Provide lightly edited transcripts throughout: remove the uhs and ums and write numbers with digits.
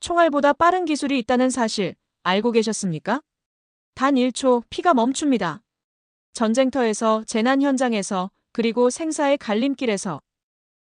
총알보다 빠른 기술이 있다는 사실 알고 계셨습니까? 단 1초 피가 멈춥니다. 전쟁터에서, 재난 현장에서, 그리고 생사의 갈림길에서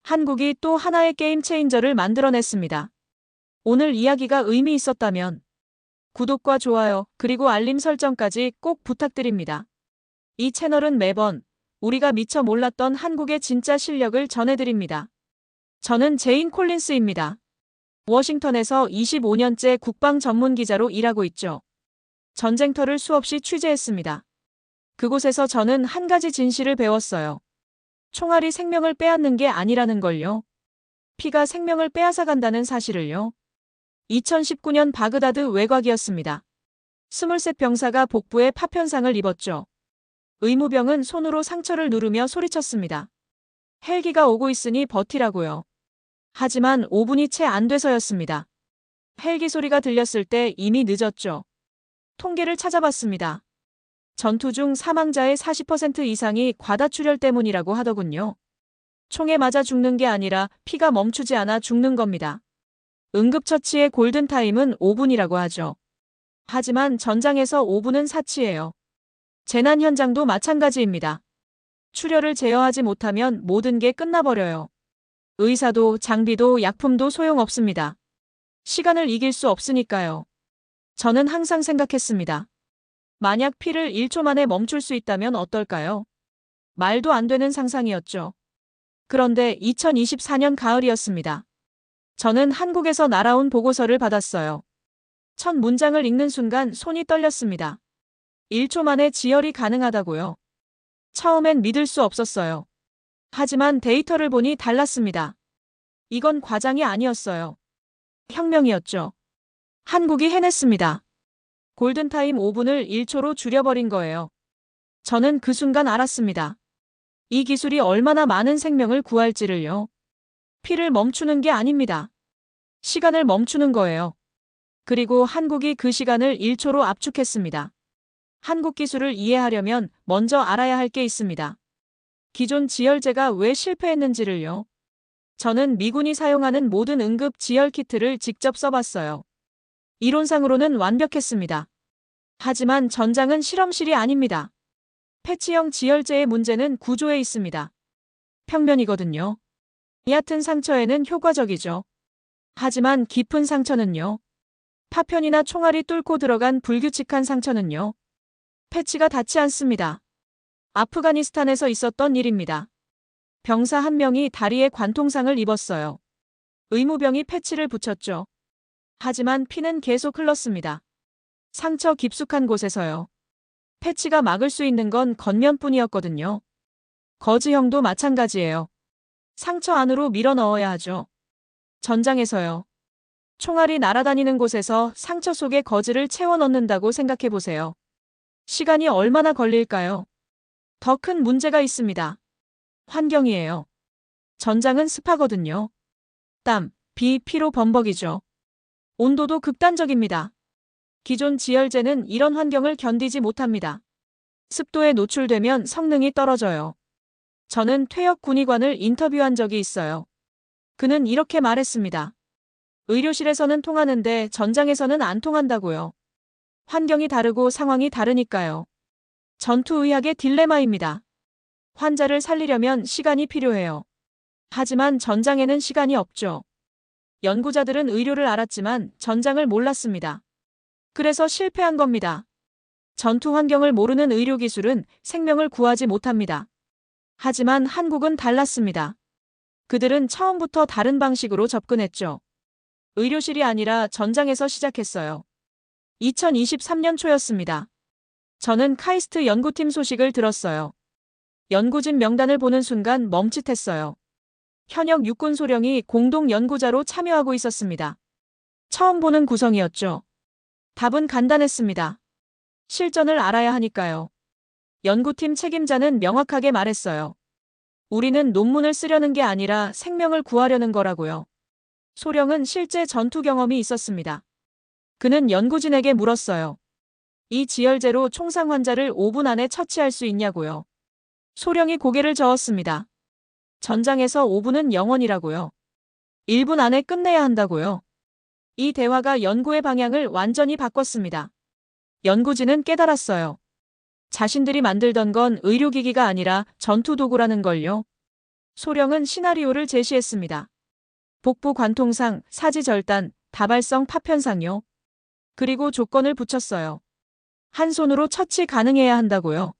한국이 또 하나의 게임 체인저를 만들어냈습니다. 오늘 이야기가 의미 있었다면 구독과 좋아요, 그리고 알림 설정까지 꼭 부탁드립니다. 이 채널은 매번 우리가 미처 몰랐던 한국의 진짜 실력을 전해드립니다. 저는 제인 콜린스입니다. 워싱턴에서 25년째 국방 전문 기자로 일하고 있죠. 전쟁터를 수없이 취재했습니다. 그곳에서 저는 한 가지 진실을 배웠어요. 총알이 생명을 빼앗는 게 아니라는 걸요. 피가 생명을 빼앗아간다는 사실을요. 2019년 바그다드 외곽이었습니다. 23 병사가 복부에 파편상을 입었죠. 의무병은 손으로 상처를 누르며 소리쳤습니다. 헬기가 오고 있으니 버티라고요. 하지만 5분이 채 안 돼서였습니다. 헬기 소리가 들렸을 때 이미 늦었죠. 통계를 찾아봤습니다. 전투 중 사망자의 40% 이상이 과다출혈 때문이라고 하더군요. 총에 맞아 죽는 게 아니라 피가 멈추지 않아 죽는 겁니다. 응급처치의 골든타임은 5분이라고 하죠. 하지만 전장에서 5분은 사치예요. 재난 현장도 마찬가지입니다. 출혈을 제어하지 못하면 모든 게 끝나버려요. 의사도 장비도 약품도 소용없습니다. 시간을 이길 수 없으니까요. 저는 항상 생각했습니다. 만약 피를 1초 만에 멈출 수 있다면 어떨까요? 말도 안 되는 상상이었죠. 그런데 2024년 가을이었습니다. 저는 한국에서 날아온 보고서를 받았어요. 첫 문장을 읽는 순간 손이 떨렸습니다. 1초 만에 지혈이 가능하다고요. 처음엔 믿을 수 없었어요. 하지만 데이터를 보니 달랐습니다. 이건 과장이 아니었어요. 혁명이었죠. 한국이 해냈습니다. 골든타임 5분을 1초로 줄여버린 거예요. 저는 그 순간 알았습니다. 이 기술이 얼마나 많은 생명을 구할지를요. 피를 멈추는 게 아닙니다. 시간을 멈추는 거예요. 그리고 한국이 그 시간을 1초로 압축했습니다. 한국 기술을 이해하려면 먼저 알아야 할 게 있습니다. 기존 지혈제가 왜 실패했는지를요. 저는 미군이 사용하는 모든 응급 지혈 키트를 직접 써봤어요. 이론상으로는 완벽했습니다. 하지만 전장은 실험실이 아닙니다. 패치형 지혈제의 문제는 구조에 있습니다. 평면이거든요. 얕은 상처에는 효과적이죠. 하지만 깊은 상처는요. 파편이나 총알이 뚫고 들어간 불규칙한 상처는요. 패치가 닿지 않습니다. 아프가니스탄에서 있었던 일입니다. 병사 한 명이 다리에 관통상을 입었어요. 의무병이 패치를 붙였죠. 하지만 피는 계속 흘렀습니다. 상처 깊숙한 곳에서요. 패치가 막을 수 있는 건 겉면뿐이었거든요. 거즈형도 마찬가지예요. 상처 안으로 밀어 넣어야 하죠. 전장에서요. 총알이 날아다니는 곳에서 상처 속에 거즈를 채워 넣는다고 생각해 보세요. 시간이 얼마나 걸릴까요? 더 큰 문제가 있습니다. 환경이에요. 전장은 습하거든요. 땀, 비, 피로 범벅이죠. 온도도 극단적입니다. 기존 지혈제는 이런 환경을 견디지 못합니다. 습도에 노출되면 성능이 떨어져요. 저는 퇴역 군의관을 인터뷰한 적이 있어요. 그는 이렇게 말했습니다. 의료실에서는 통하는데 전장에서는 안 통한다고요. 환경이 다르고 상황이 다르니까요. 전투의학의 딜레마입니다. 환자를 살리려면 시간이 필요해요. 하지만 전장에는 시간이 없죠. 연구자들은 의료를 알았지만 전장을 몰랐습니다. 그래서 실패한 겁니다. 전투 환경을 모르는 의료기술은 생명을 구하지 못합니다. 하지만 한국은 달랐습니다. 그들은 처음부터 다른 방식으로 접근했죠. 의료실이 아니라 전장에서 시작했어요. 2023년 초였습니다. 저는 카이스트 연구팀 소식을 들었어요. 연구진 명단을 보는 순간 멈칫했어요. 현역 육군 소령이 공동 연구자로 참여하고 있었습니다. 처음 보는 구성이었죠. 답은 간단했습니다. 실전을 알아야 하니까요. 연구팀 책임자는 명확하게 말했어요. 우리는 논문을 쓰려는 게 아니라 생명을 구하려는 거라고요. 소령은 실제 전투 경험이 있었습니다. 그는 연구진에게 물었어요. 이 지혈제로 총상 환자를 5분 안에 처치할 수 있냐고요. 소령이 고개를 저었습니다. 전장에서 5분은 영원이라고요. 1분 안에 끝내야 한다고요. 이 대화가 연구의 방향을 완전히 바꿨습니다. 연구진은 깨달았어요. 자신들이 만들던 건 의료기기가 아니라 전투도구라는 걸요. 소령은 시나리오를 제시했습니다. 복부 관통상, 사지절단, 다발성 파편상요. 그리고 조건을 붙였어요. 한 손으로 처치 가능해야 한다고요.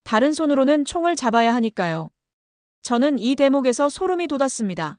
다른 손으로는 총을 잡아야 하니까요. 저는 이 대목에서 소름이 돋았습니다.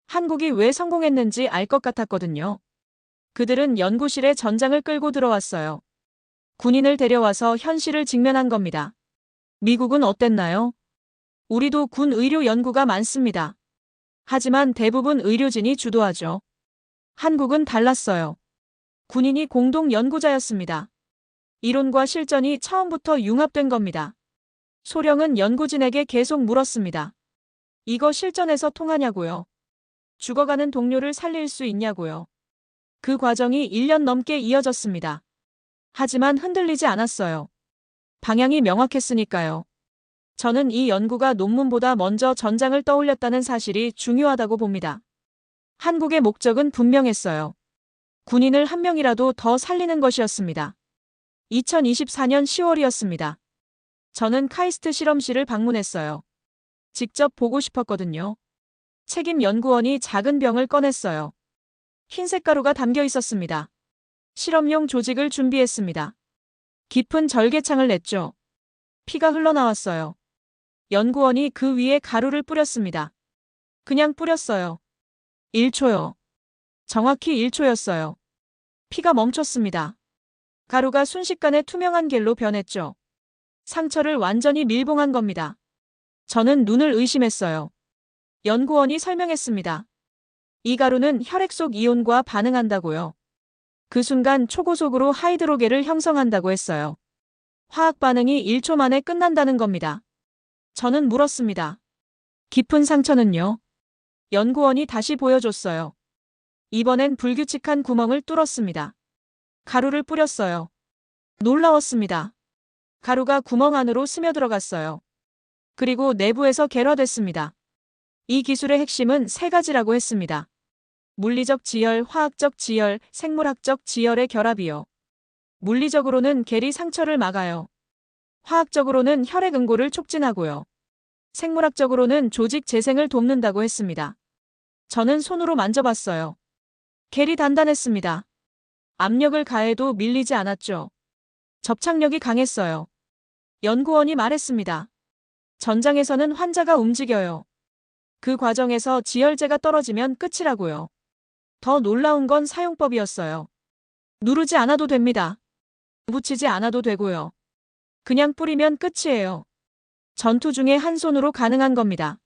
한국이 왜 성공했는지 알 것 같았거든요. 그들은 연구실에 전장을 끌고 들어왔어요. 군인을 데려와서 현실을 직면한 겁니다. 미국은 어땠나요? 우리도 군 의료 연구가 많습니다. 하지만 대부분 의료진이 주도하죠. 한국은 달랐어요. 군인이 공동 연구자였습니다. 이론과 실전이 처음부터 융합된 겁니다. 소령은 연구진에게 계속 물었습니다. 이거 실전에서 통하냐고요? 죽어가는 동료를 살릴 수 있냐고요? 그 과정이 1년 넘게 이어졌습니다. 하지만 흔들리지 않았어요. 방향이 명확했으니까요. 저는 이 연구가 논문보다 먼저 전장을 떠올렸다는 사실이 중요하다고 봅니다. 한국의 목적은 분명했어요. 군인을 한 명이라도 더 살리는 것이었습니다. 2024년 10월이었습니다. 저는 카이스트 실험실을 방문했어요. 직접 보고 싶었거든요. 책임 연구원이 작은 병을 꺼냈어요. 흰색 가루가 담겨 있었습니다. 실험용 조직을 준비했습니다. 깊은 절개창을 냈죠. 피가 흘러나왔어요. 연구원이 그 위에 가루를 뿌렸습니다. 그냥 뿌렸어요. 1초요. 정확히 1초였어요. 피가 멈췄습니다. 가루가 순식간에 투명한 겔로 변했죠. 상처를 완전히 밀봉한 겁니다. 저는 눈을 의심했어요. 연구원이 설명했습니다. 이 가루는 혈액 속 이온과 반응한다고요. 그 순간 초고속으로 하이드로겔을 형성한다고 했어요. 화학 반응이 1초 만에 끝난다는 겁니다. 저는 물었습니다. 깊은 상처는요? 연구원이 다시 보여줬어요. 이번엔 불규칙한 구멍을 뚫었습니다. 가루를 뿌렸어요. 놀라웠습니다. 가루가 구멍 안으로 스며들어갔어요. 그리고 내부에서 결화됐습니다. 이 기술의 핵심은 세 가지라고 했습니다. 물리적 지열, 화학적 지열, 생물학적 지열의 결합이요. 물리적으로는 겔이 상처를 막아요. 화학적으로는 혈액 응고를 촉진하고요. 생물학적으로는 조직 재생을 돕는다고 했습니다. 저는 손으로 만져봤어요. 겔이 단단했습니다. 압력을 가해도 밀리지 않았죠. 접착력이 강했어요. 연구원이 말했습니다. 전장에서는 환자가 움직여요. 그 과정에서 지혈제가 떨어지면 끝이라고요. 더 놀라운 건 사용법이었어요. 누르지 않아도 됩니다. 붙이지 않아도 되고요. 그냥 뿌리면 끝이에요. 전투 중에 한 손으로 가능한 겁니다.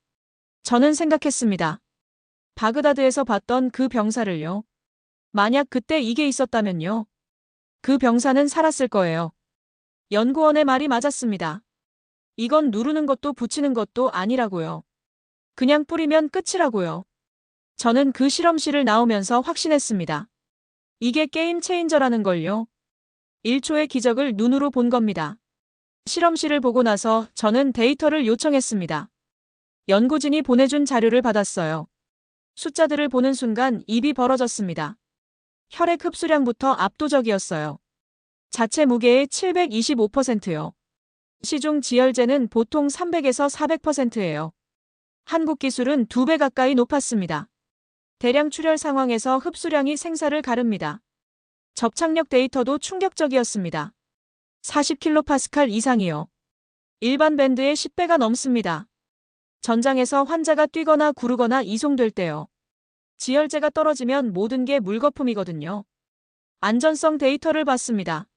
저는 생각했습니다. 바그다드에서 봤던 그 병사를요. 만약 그때 이게 있었다면요. 그 병사는 살았을 거예요. 연구원의 말이 맞았습니다. 이건 누르는 것도 붙이는 것도 아니라고요. 그냥 뿌리면 끝이라고요. 저는 그 실험실을 나오면서 확신했습니다. 이게 게임 체인저라는 걸요. 1초의 기적을 눈으로 본 겁니다. 실험실을 보고 나서 저는 데이터를 요청했습니다. 연구진이 보내준 자료를 받았어요. 숫자들을 보는 순간 입이 벌어졌습니다. 혈액 흡수량부터 압도적이었어요. 자체 무게의 725%요. 시중 지혈제는 보통 300에서 400%예요. 한국 기술은 2배 가까이 높았습니다. 대량 출혈 상황에서 흡수량이 생사를 가릅니다. 접착력 데이터도 충격적이었습니다. 40kPa 이상이요. 일반 밴드의 10배가 넘습니다. 전장에서 환자가 뛰거나 구르거나 이송될 때요. 지혈제가 떨어지면 모든 게 물거품이거든요. 안전성 데이터를 봤습니다.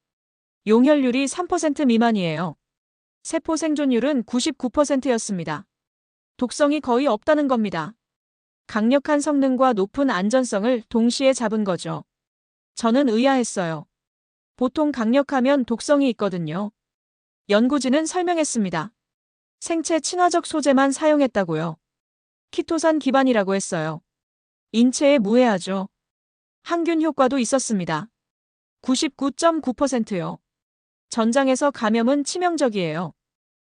용혈률이 3% 미만이에요. 세포 생존율은 99%였습니다. 독성이 거의 없다는 겁니다. 강력한 성능과 높은 안전성을 동시에 잡은 거죠. 저는 의아했어요. 보통 강력하면 독성이 있거든요. 연구진은 설명했습니다. 생체 친화적 소재만 사용했다고요. 키토산 기반이라고 했어요. 인체에 무해하죠. 항균 효과도 있었습니다. 99.9%요. 전장에서 감염은 치명적이에요.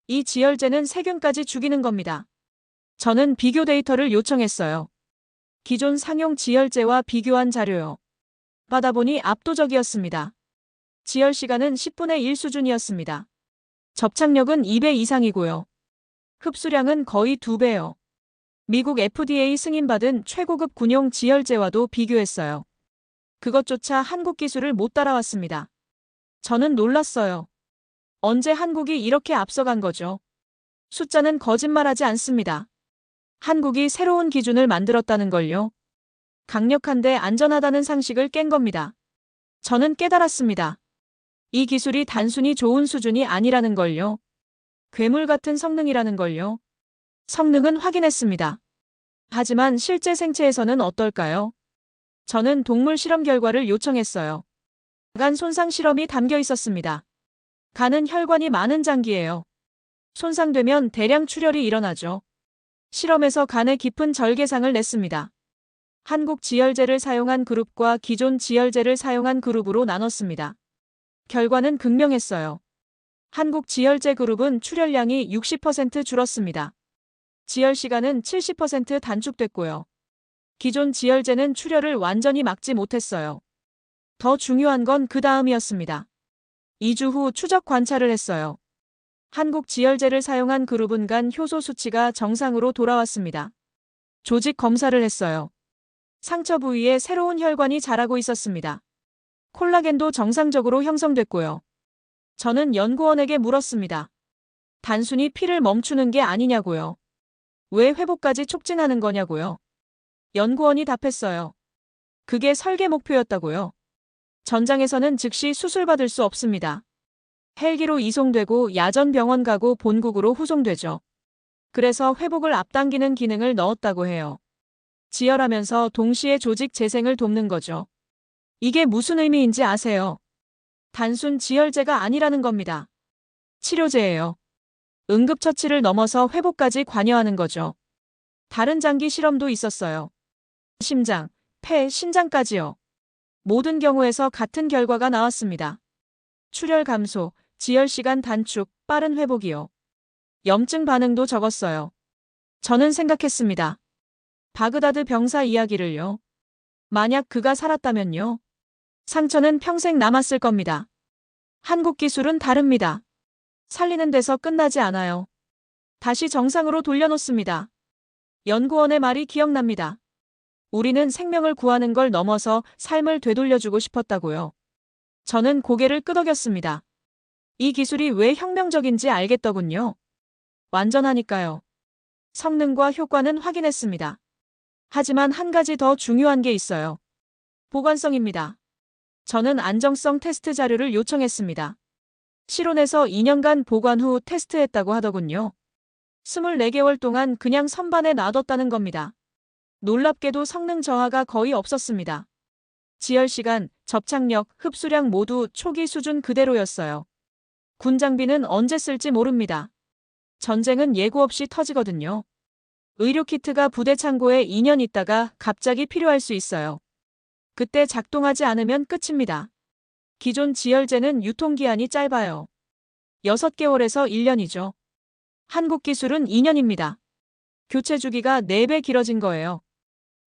이 지혈제는 세균까지 죽이는 겁니다. 저는 비교 데이터를 요청했어요. 기존 상용 지혈제와 비교한 자료요. 받아 보니 압도적이었습니다. 지열 시간은 10분의 1 수준이었습니다. 접착력은 2배 이상이고요. 흡수량은 거의 2배요. 미국 FDA 승인받은 최고급 군용 지열제와도 비교했어요. 그것조차 한국 기술을 못 따라왔습니다. 저는 놀랐어요. 언제 한국이 이렇게 앞서간 거죠? 숫자는 거짓말하지 않습니다. 한국이 새로운 기준을 만들었다는 걸요. 강력한데 안전하다는 상식을 깬 겁니다. 저는 깨달았습니다. 이 기술이 단순히 좋은 수준이 아니라는 걸요. 괴물 같은 성능이라는 걸요. 성능은 확인했습니다. 하지만 실제 생체에서는 어떨까요? 저는 동물 실험 결과를 요청했어요. 간 손상 실험이 담겨 있었습니다. 간은 혈관이 많은 장기예요. 손상되면 대량 출혈이 일어나죠. 실험에서 간에 깊은 절개상을 냈습니다. 한국 지열제를 사용한 그룹과 기존 지열제를 사용한 그룹으로 나눴습니다. 결과는 극명했어요. 한국 지열제 그룹은 출혈량이 60% 줄었습니다. 지열 시간은 70% 단축됐고요. 기존 지열제는 출혈을 완전히 막지 못했어요. 더 중요한 건 그 다음이었습니다. 2주 후 추적 관찰을 했어요. 한국 지열제를 사용한 그룹은 간 효소 수치가 정상으로 돌아왔습니다. 조직 검사를 했어요. 상처 부위에 새로운 혈관이 자라고 있었습니다. 콜라겐도 정상적으로 형성됐고요. 저는 연구원에게 물었습니다. 단순히 피를 멈추는 게 아니냐고요. 왜 회복까지 촉진하는 거냐고요. 연구원이 답했어요. 그게 설계 목표였다고요. 전장에서는 즉시 수술받을 수 없습니다. 헬기로 이송되고 야전 병원 가고 본국으로 후송되죠. 그래서 회복을 앞당기는 기능을 넣었다고 해요. 지혈하면서 동시에 조직 재생을 돕는 거죠. 이게 무슨 의미인지 아세요? 단순 지혈제가 아니라는 겁니다. 치료제예요. 응급처치를 넘어서 회복까지 관여하는 거죠. 다른 장기 실험도 있었어요. 심장, 폐, 신장까지요. 모든 경우에서 같은 결과가 나왔습니다. 출혈 감소, 지혈 시간 단축, 빠른 회복이요. 염증 반응도 적었어요. 저는 생각했습니다. 바그다드 병사 이야기를요. 만약 그가 살았다면요. 상처는 평생 남았을 겁니다. 한국 기술은 다릅니다. 살리는 데서 끝나지 않아요. 다시 정상으로 돌려놓습니다. 연구원의 말이 기억납니다. 우리는 생명을 구하는 걸 넘어서 삶을 되돌려주고 싶었다고요. 저는 고개를 끄덕였습니다. 이 기술이 왜 혁명적인지 알겠더군요. 완전하니까요. 성능과 효과는 확인했습니다. 하지만 한 가지 더 중요한 게 있어요. 보관성입니다. 저는 안정성 테스트 자료를 요청했습니다. 실온에서 2년간 보관 후 테스트했다고 하더군요. 24개월 동안 그냥 선반에 놔뒀다는 겁니다. 놀랍게도 성능 저하가 거의 없었습니다. 지열 시간, 접착력, 흡수량 모두 초기 수준 그대로였어요. 군 장비는 언제 쓸지 모릅니다. 전쟁은 예고 없이 터지거든요. 의료 키트가 부대 창고에 2년 있다가 갑자기 필요할 수 있어요. 그때 작동하지 않으면 끝입니다. 기존 지열제는 유통기한이 짧아요. 6개월에서 1년이죠. 한국 기술은 2년입니다. 교체 주기가 4배 길어진 거예요.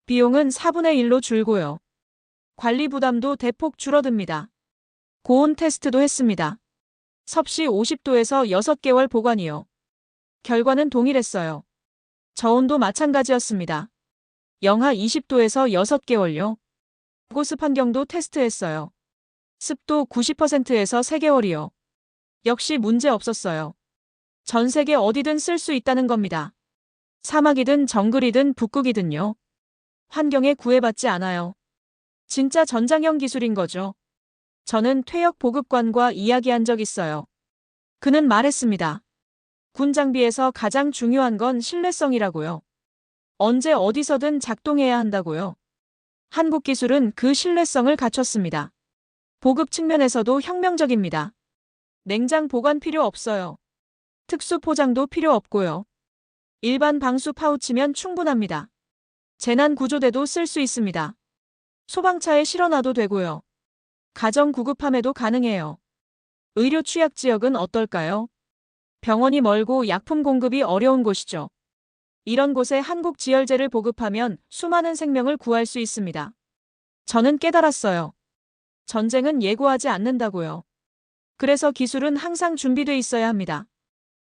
비용은 4분의 1로 줄고요. 관리 부담도 대폭 줄어듭니다. 고온 테스트도 했습니다. 섭씨 50도에서 6개월 보관이요. 결과는 동일했어요. 저온도 마찬가지였습니다. 영하 20도에서 6개월요. 고습 환경도 테스트했어요. 습도 90%에서 3개월이요. 역시 문제 없었어요. 전 세계 어디든 쓸 수 있다는 겁니다. 사막이든 정글이든 북극이든요. 환경에 구애받지 않아요. 진짜 전장형 기술인 거죠. 저는 퇴역 보급관과 이야기한 적 있어요. 그는 말했습니다. 군 장비에서 가장 중요한 건 신뢰성이라고요. 언제 어디서든 작동해야 한다고요. 한국 기술은 그 신뢰성을 갖췄습니다. 보급 측면에서도 혁명적입니다. 냉장 보관 필요 없어요. 특수 포장도 필요 없고요. 일반 방수 파우치면 충분합니다. 재난 구조대도 쓸 수 있습니다. 소방차에 실어놔도 되고요. 가정 구급함에도 가능해요. 의료 취약 지역은 어떨까요? 병원이 멀고 약품 공급이 어려운 곳이죠. 이런 곳에 한국 지열제를 보급하면 수많은 생명을 구할 수 있습니다. 저는 깨달았어요. 전쟁은 예고하지 않는다고요. 그래서 기술은 항상 준비돼 있어야 합니다.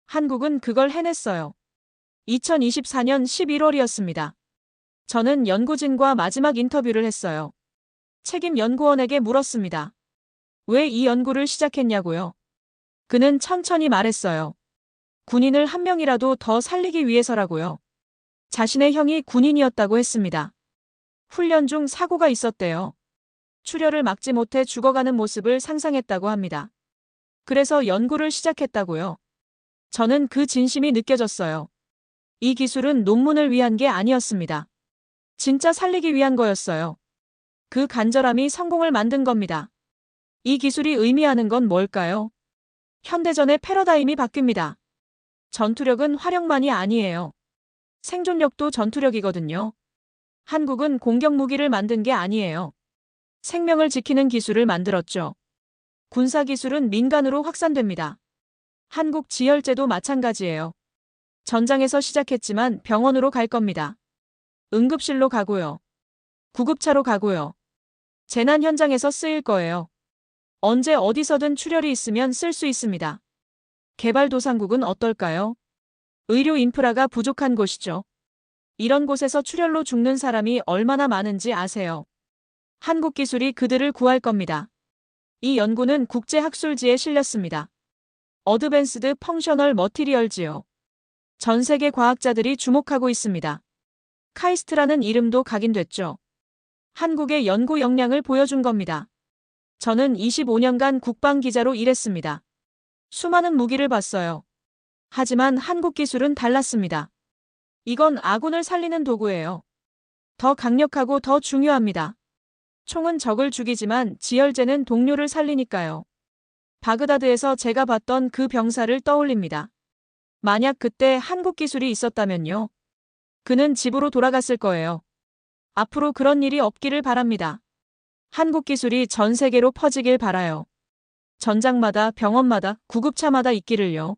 한국은 그걸 해냈어요. 2024년 11월이었습니다. 저는 연구진과 마지막 인터뷰를 했어요. 책임 연구원에게 물었습니다. 왜 이 연구를 시작했냐고요? 그는 천천히 말했어요. 군인을 한 명이라도 더 살리기 위해서라고요. 자신의 형이 군인이었다고 했습니다. 훈련 중 사고가 있었대요. 출혈을 막지 못해 죽어가는 모습을 상상했다고 합니다. 그래서 연구를 시작했다고요. 저는 그 진심이 느껴졌어요. 이 기술은 논문을 위한 게 아니었습니다. 진짜 살리기 위한 거였어요. 그 간절함이 성공을 만든 겁니다. 이 기술이 의미하는 건 뭘까요? 현대전의 패러다임이 바뀝니다. 전투력은 화력만이 아니에요. 생존력도 전투력이거든요. 한국은 공격 무기를 만든 게 아니에요. 생명을 지키는 기술을 만들었죠. 군사 기술은 민간으로 확산됩니다. 한국 지혈제도 마찬가지예요. 전장에서 시작했지만 병원으로 갈 겁니다. 응급실로 가고요. 구급차로 가고요. 재난 현장에서 쓰일 거예요. 언제 어디서든 출혈이 있으면 쓸 수 있습니다. 개발도상국은 어떨까요? 의료 인프라가 부족한 곳이죠. 이런 곳에서 출혈로 죽는 사람이 얼마나 많은지 아세요? 한국 기술이 그들을 구할 겁니다. 이 연구는 국제학술지에 실렸습니다. 어드밴스드 펑셔널 머티리얼지요. 전 세계 과학자들이 주목하고 있습니다. 카이스트라는 이름도 각인됐죠. 한국의 연구 역량을 보여준 겁니다. 저는 25년간 국방기자로 일했습니다. 수많은 무기를 봤어요. 하지만 한국 기술은 달랐습니다. 이건 아군을 살리는 도구예요. 더 강력하고 더 중요합니다. 총은 적을 죽이지만 지혈제는 동료를 살리니까요. 바그다드에서 제가 봤던 그 병사를 떠올립니다. 만약 그때 한국 기술이 있었다면요. 그는 집으로 돌아갔을 거예요. 앞으로 그런 일이 없기를 바랍니다. 한국 기술이 전 세계로 퍼지길 바라요. 전장마다 병원마다 구급차마다 있기를요.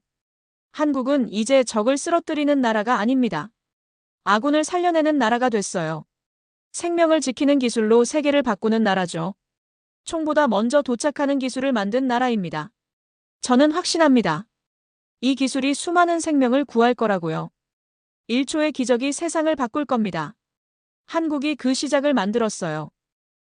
한국은 이제 적을 쓰러뜨리는 나라가 아닙니다. 아군을 살려내는 나라가 됐어요. 생명을 지키는 기술로 세계를 바꾸는 나라죠. 총보다 먼저 도착하는 기술을 만든 나라입니다. 저는 확신합니다. 이 기술이 수많은 생명을 구할 거라고요. 1초의 기적이 세상을 바꿀 겁니다. 한국이 그 시작을 만들었어요.